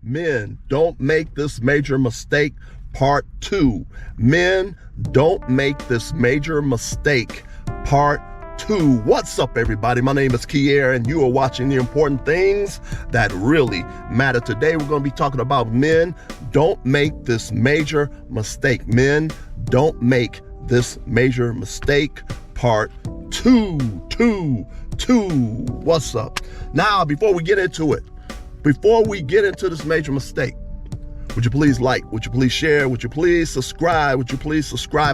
Men, don't make this major mistake. Part 2. Men, don't make this major mistake. Part 2. What's up, everybody? My name is Kier, and you are watching The Important Things That Really Matter. Today, we're going to be talking about men. Don't make this major mistake. Men, don't make this major mistake. Part 2. What's up? Now, before we get into this major mistake, would you please like, would you please share, would you please subscribe,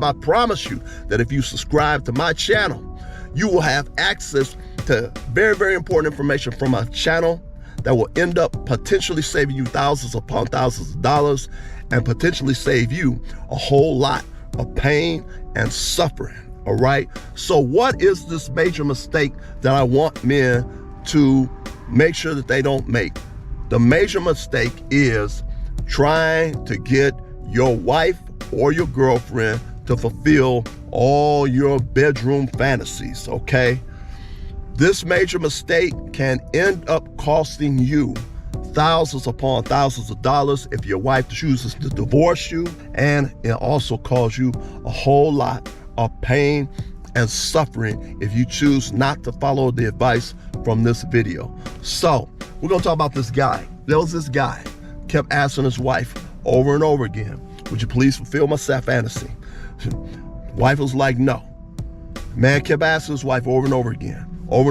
I promise you that if you subscribe to my channel, you will have access to very, very important information from my channel that will end up potentially saving you thousands upon thousands of dollars and potentially save you a whole lot of pain and suffering, all right? So what is this major mistake that I want men to make sure that they don't make? The major mistake is trying to get your wife or your girlfriend to fulfill all your bedroom fantasies, okay? This major mistake can end up costing you thousands upon thousands of dollars if your wife chooses to divorce you, and it also cause you a whole lot of pain and suffering if you choose not to follow the advice from this video. So we're gonna talk about this guy. There was this guy, kept asking his wife over and over again, would you please fulfill my fantasy? Wife was like, no. Man kept asking his wife over and over again. Well,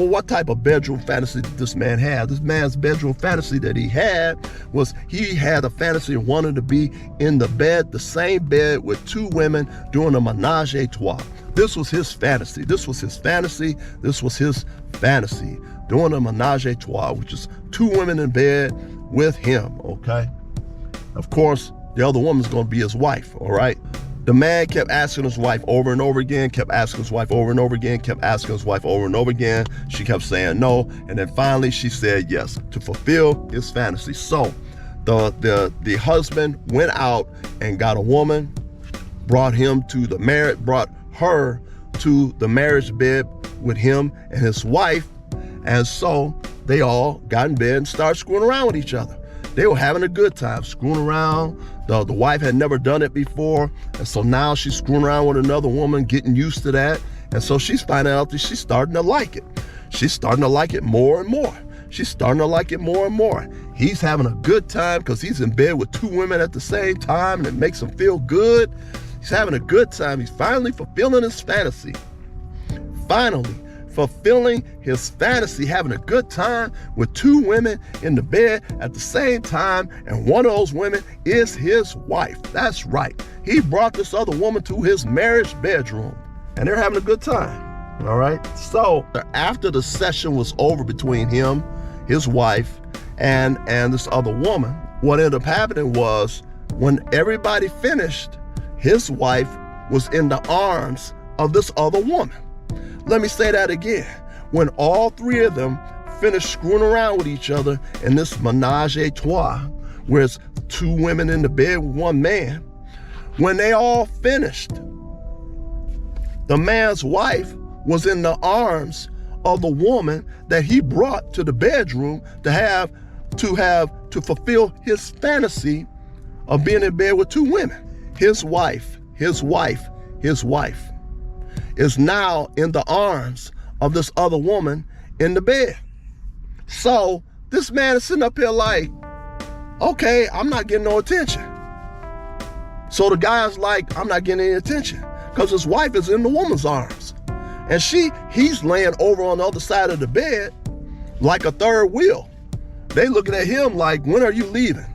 what type of bedroom fantasy did this man have? This man's bedroom fantasy that he had was he had a fantasy of wanting to be in the bed, the same bed with two women doing a menage a trois. This was his fantasy, doing a menage a trois, which is two women in bed with him, okay? Of course, the other woman's gonna be his wife, all right? The man kept asking his wife over and over again, She kept saying no, and then finally she said yes to fulfill his fantasy. So the husband went out and got a woman, brought her to the marriage bed with him and his wife, and so they all got in bed and started screwing around with each other. They were having a good time screwing around. The wife had never done it before, and so now she's screwing around with another woman, getting used to that, and so she's finding out that she's starting to like it. She's starting to like it more and more. He's having a good time because he's in bed with two women at the same time, and it makes him feel good. He's having a good time. He's finally fulfilling his fantasy. Having a good time with two women in the bed at the same time, and one of those women is his wife. That's right. He brought this other woman to his marriage bedroom, and they're having a good time, all right? So after the session was over between him, his wife, and this other woman, what ended up happening was when everybody finished, his wife was in the arms of this other woman. Let me say that again. When all three of them finished screwing around with each other in this menage a trois, where it's two women in the bed with one man, when they all finished, the man's wife was in the arms of the woman that he brought to the bedroom to fulfill his fantasy of being in bed with two women. His wife is now in the arms of this other woman in the bed. So this man is sitting up here like, okay, I'm not getting no attention. So the guy's like, I'm not getting any attention because his wife is in the woman's arms. And he's laying over on the other side of the bed like a third wheel. They looking at him like, when are you leaving?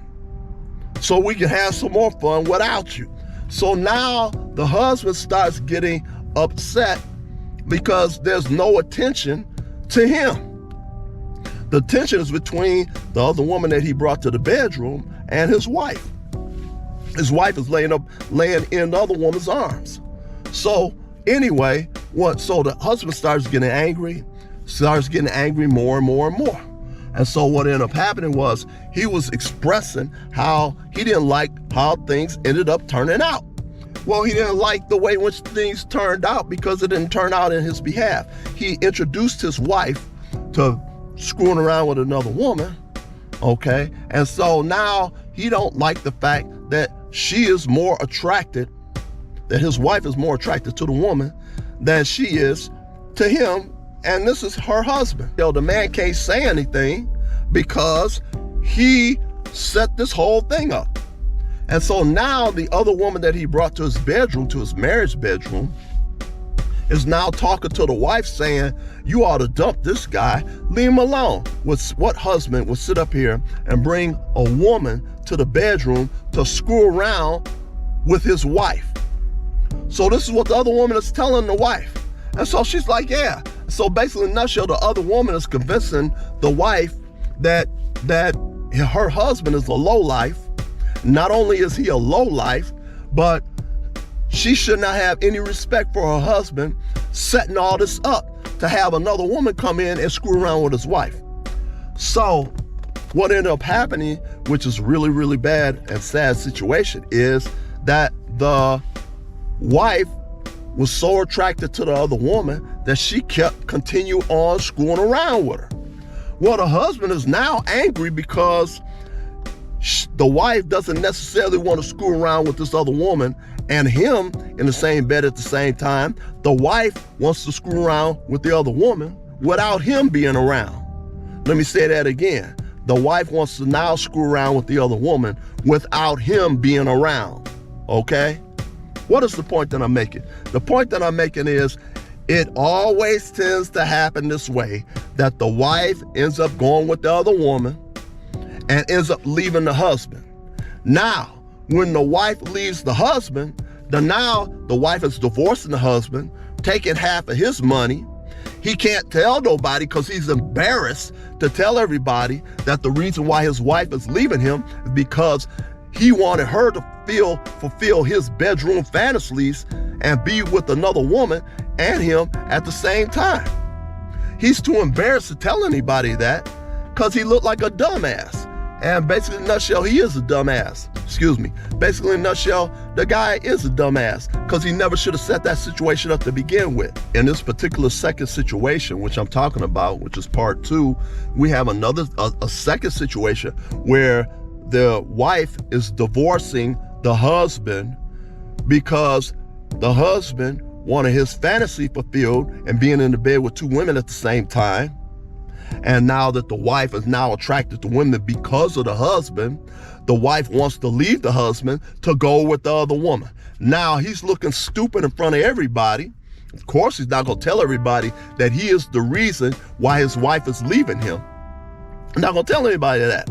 So we can have some more fun without you. So now the husband starts getting upset because there's no attention to him. The tension is between the other woman that he brought to the bedroom and his wife. His wife is laying in the other woman's arms. So anyway, so the husband starts getting angry more and more. And so what ended up happening was he was expressing how he didn't like how things ended up turning out. Well, he didn't like the way in which things turned out because it didn't turn out in his behalf. He introduced his wife to screwing around with another woman, Okay? And so now he don't like the fact that she is more attracted, that his wife is more attracted to the woman than she is to him, and this is her husband. The man can't say anything because he set this whole thing up. And so now the other woman that he brought to his bedroom, to his marriage bedroom, is now talking to the wife saying, you ought to dump this guy, leave him alone. What husband would sit up here and bring a woman to the bedroom to screw around with his wife? So this is what the other woman is telling the wife. And so she's like, yeah. So basically, in a nutshell, the other woman is convincing the wife that her husband is a lowlife. Not only is he a lowlife, but she should not have any respect for her husband setting all this up to have another woman come in and screw around with his wife. So what ended up happening, which is really, really bad and sad situation, is that the wife was so attracted to the other woman that she continue on screwing around with her. Well, the husband is now angry because the wife doesn't necessarily want to screw around with this other woman and him in the same bed at the same time. The wife wants to screw around with the other woman without him being around. Let me say that again. The wife wants to now screw around with the other woman without him being around. Okay? What is the point that I'm making? The point that I'm making is it always tends to happen this way, that the wife ends up going with the other woman and ends up leaving the husband. Now, when the wife leaves the husband, now the wife is divorcing the husband, taking half of his money. He can't tell nobody because he's embarrassed to tell everybody that the reason why his wife is leaving him is because he wanted her to fulfill his bedroom fantasies and be with another woman and him at the same time. He's too embarrassed to tell anybody that because he looked like a dumbass. And basically, in a nutshell, he is a dumbass. Excuse me. Basically, in a nutshell, the guy is a dumbass because he never should have set that situation up to begin with. In this particular second situation, which I'm talking about, which is part 2, we have a second situation where the wife is divorcing the husband because the husband wanted his fantasy fulfilled and being in the bed with 2 women at the same time. And now that the wife is now attracted to women because of the husband, the wife wants to leave the husband to go with the other woman. Now he's looking stupid in front of everybody. Of course, he's not going to tell everybody that he is the reason why his wife is leaving him. He's not going to tell anybody that.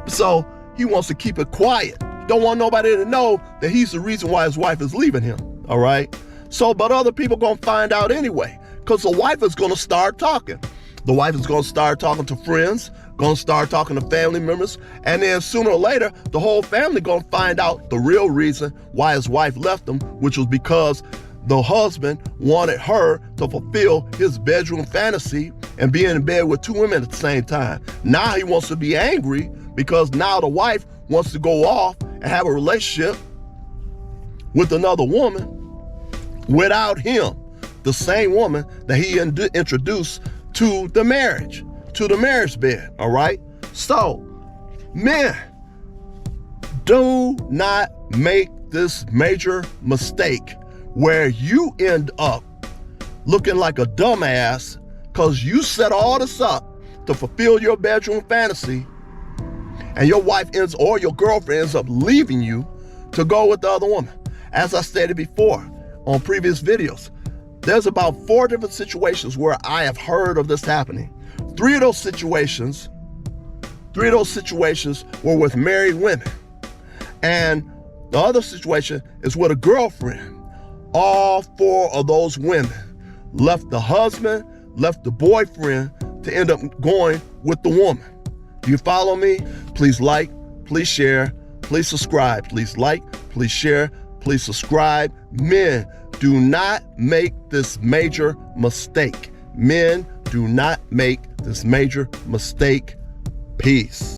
So he wants to keep it quiet. Don't want nobody to know that he's the reason why his wife is leaving him. All right. So, but other people going to find out anyway, because the wife is going to start talking. The wife is going to start talking to friends, going to start talking to family members, and then sooner or later, the whole family going to find out the real reason why his wife left him, which was because the husband wanted her to fulfill his bedroom fantasy and be in bed with 2 women at the same time. Now he wants to be angry because now the wife wants to go off and have a relationship with another woman without him, the same woman that he introduced to the marriage bed. All right. So, men, do not make this major mistake where you end up looking like a dumbass because you set all this up to fulfill your bedroom fantasy, and your wife or your girlfriend ends up leaving you to go with the other woman. As I stated before on previous videos, there's about 4 different situations where I have heard of this happening. 3 of those situations were with married women. And the other situation is with a girlfriend. All 4 of those women left the husband, left the boyfriend to end up going with the woman. Do you follow me? Please like, please share, please subscribe. Please like, please share, please subscribe. Men, do not make this major mistake. Men, do not make this major mistake. Peace.